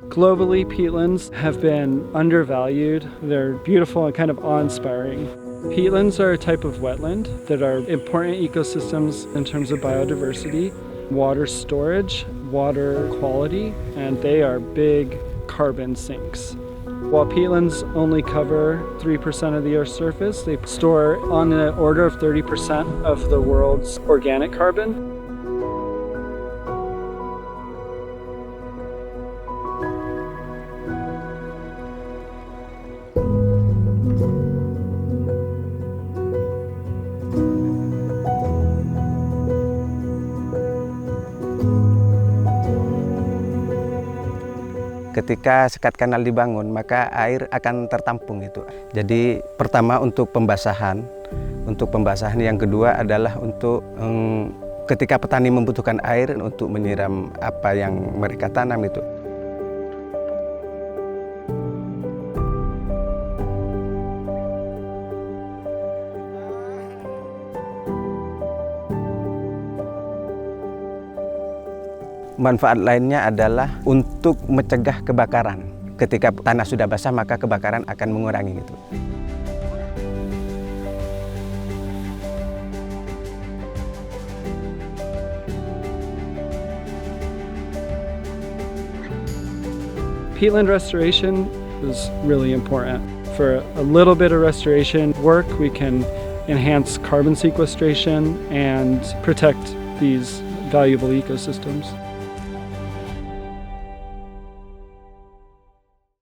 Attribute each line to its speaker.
Speaker 1: Globally, peatlands have been undervalued. They're beautiful and kind of awe-inspiring. Peatlands are a type of wetland that are important ecosystems in terms of biodiversity, water storage, water quality, and they are big carbon sinks. While peatlands only cover 3% of the Earth's surface, they store on the order of 30% of the world's organic carbon.
Speaker 2: Ketika sekat kanal dibangun, maka air akan tertampung itu. Jadi pertama untuk pembasahan. Untuk pembasahan yang kedua adalah untuk ketika petani membutuhkan air untuk menyiram apa yang mereka tanam itu. Manfaat lainnya adalah untuk mencegah kebakaran. Ketika tanah sudah basah, maka kebakaran akan mengurangi gitu.
Speaker 1: Peatland restoration is really important. For a little bit of restoration work, we can enhance carbon sequestration and protect these valuable ecosystems.